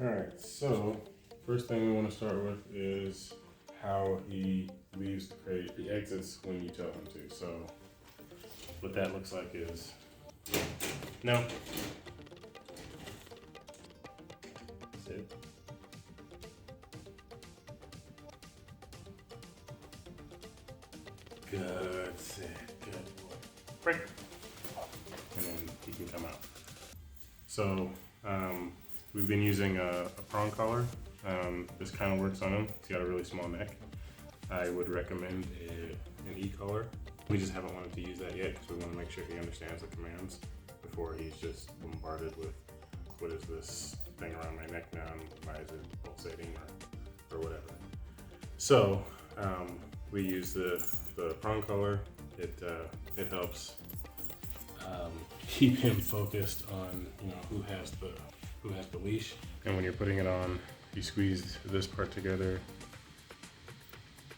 Alright, so first thing we want to start with is how he leaves the crate. He exits when you tell him to. So what that looks like is no. Sit. Good, sit, good boy. Break. And then he can come out. So we've been using a prong collar. This kind of works on him. He's got a really small neck. I would recommend an e-collar. We just haven't wanted to use that yet because we want to make sure he understands the commands before he's just bombarded with what is this thing around my neck now and why is it pulsating or whatever. So we use the prong collar. It helps keep him focused on who has the leash. And when you're putting it on, you squeeze this part together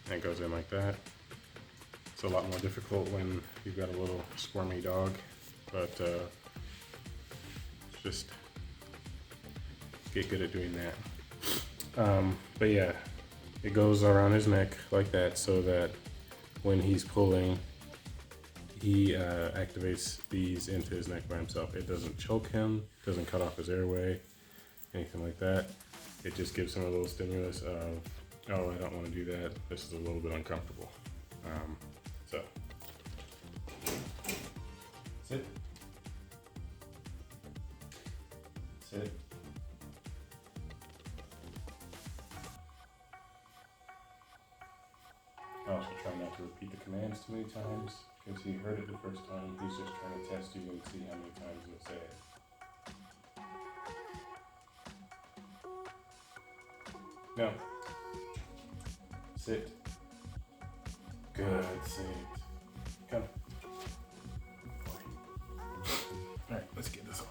and it goes in like that. It's a lot more difficult when you've got a little squirmy dog, but just get good at doing that. But yeah, it goes around his neck like that so that when he's pulling, he activates these into his neck by himself. It doesn't choke him, doesn't cut off his airway, anything like that. It just gives him a little stimulus of, oh, I don't want to do that. This is a little bit uncomfortable. So, sit. Sit. I also try not to repeat the commands too many times because he heard it the first time. He's just trying to test you and see how many times you'll say it. No. Sit. Good, sit. Come. Alright, let's get this on.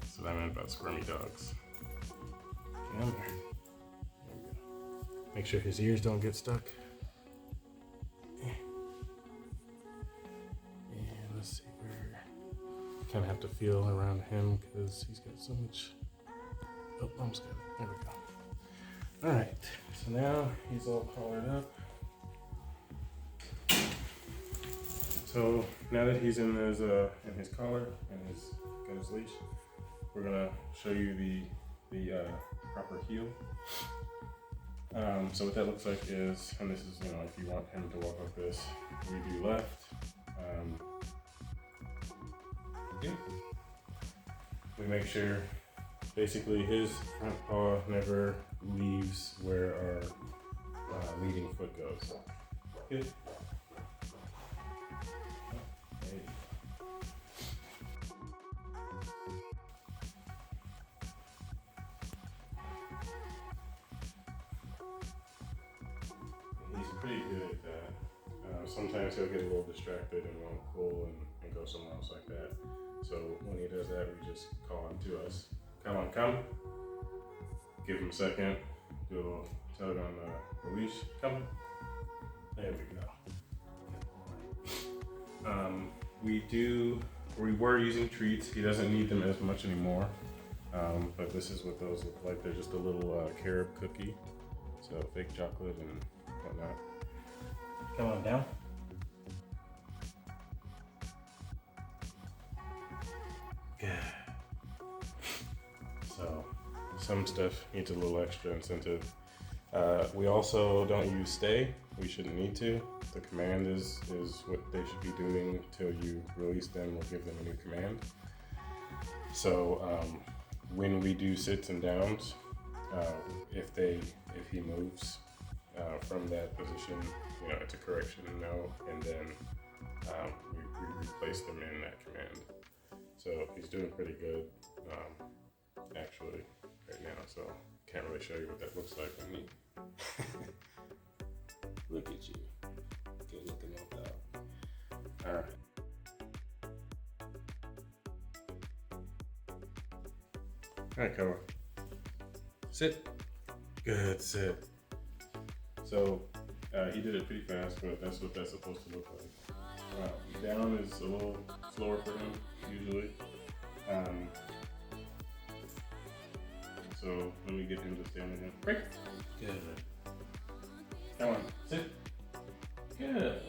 So I meant about squirmy dogs. Come here. There we go. Make sure his ears don't get stuck. And let's see where. Kind of have to feel around him because he's got so much. Oh, almost got it. There we go. All right. So now he's all collared up. So now that he's in his collar and got his leash, we're gonna show you the proper heel. So what that looks like is, and this is if you want him to walk like this, we do left. We make sure basically his front paw never leaves where our leading foot goes. Good. He's pretty good at that. Sometimes he'll get a little distracted and won't pull and go somewhere else like that. So when he does that, we just call him to us. Come on, come. Give him a second. Do a little tug on the leash. Come. There we go. We were using treats. He doesn't need them as much anymore. But this is what those look like. They're just a little carob cookie. So fake chocolate and whatnot. Come on down. Good. So some stuff needs a little extra incentive. We also don't use stay. We shouldn't need to. The command is what they should be doing until you release them or give them a new command. So when we do sits and downs, if he moves from that position, it's a correction no, and then we replace them in that command. So he's doing pretty good actually right now. So can't really show you what that looks like on me. Look at you. Good looking little dog. Alright. Alright, Collar. Sit. Good, sit. So he did it pretty fast, but that's what that's supposed to look like. Down is a little slower for him, usually. So let me get him to stand again. Break. Good. Come on, sit. Good.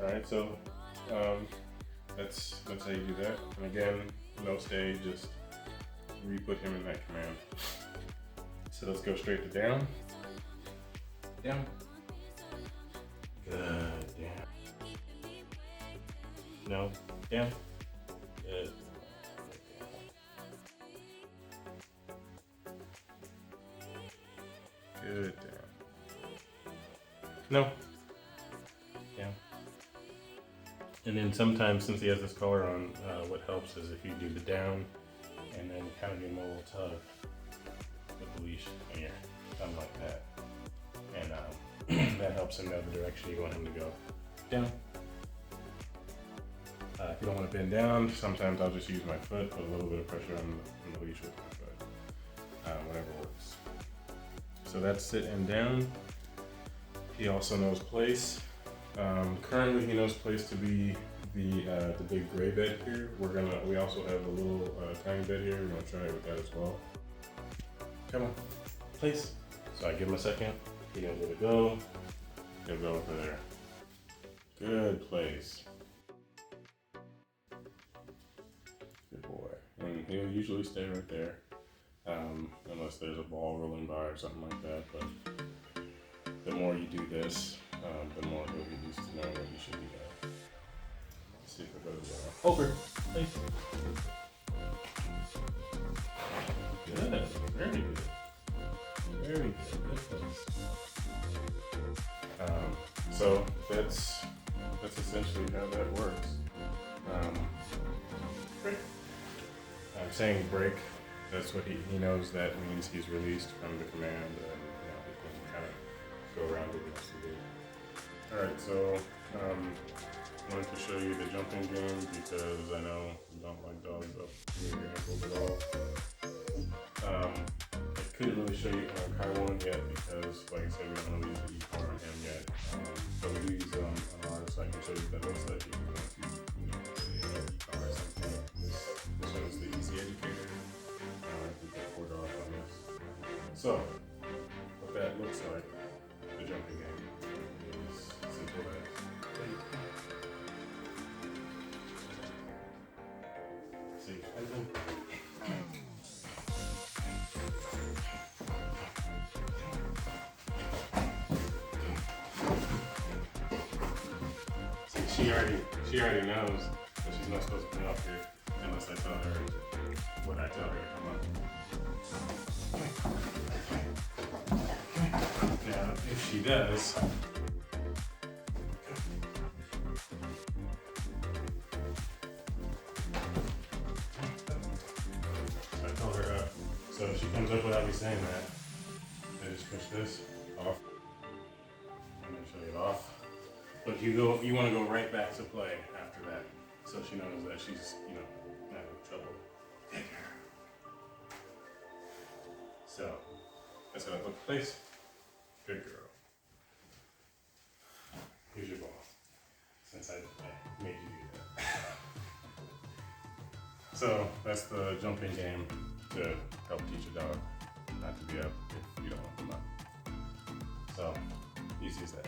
Alright, so that's how you do that. And again, no stay, just re-put him in that command. So let's go straight to down. Down. Good, down. No, down. Good. Good, down. No. Down. And then sometimes, since he has this collar on, what helps is if you do the down and then kind of give him a little tug with the leash on your thumb like that. And that helps him know the direction you want him to go. Down. If you don't want to bend down, sometimes I'll just use my foot, put a little bit of pressure on the leash with my foot. Whatever works. So that's sit and down. He also knows place. Currently he knows place to be the big gray bed here. We also have a little tiny bed here. We're gonna try it with that as well. Come on, place. So I give him a second. He knows where to go. He'll go over there. Good place. Good boy. And he'll usually stay right there, unless there's a ball rolling by or something like that. But the more you do this, the more he'll get used to knowing what he should be doing. Let's see if it goes well. Over. Place. Good. Very good. Very good. Good place. So that's essentially how that works. I'm saying break. That's what he knows. That means he's released from the command, and he can kind of go around what he wants to do. All right, so I wanted to show you the jumping game because I know you don't like dogs up near your ankles at all. I couldn't really show you on Kai one yet because, like I said, we don't really use the e-collar on him yet. But we do use them on ours, so I can show you what that looks like if you want to, the e-collar or something. This one is the Easy Educator. We put $4 on this. So, what that looks like, the jumping game, is simple as. See, and then. She already knows that she's not supposed to come up here unless I tell her what I tell her to come up. Now, if she does, I tell her up. So if she comes up without me saying that, I just push this off. I'm gonna show you it off. But you want to go right back to play after that, so she knows that she's, not in trouble. Good girl. So that's how I put the place. Good girl. Here's your ball. Since I made you do that. So that's the jumping game to help teach a dog not to be up if you don't want them up. So easy as that.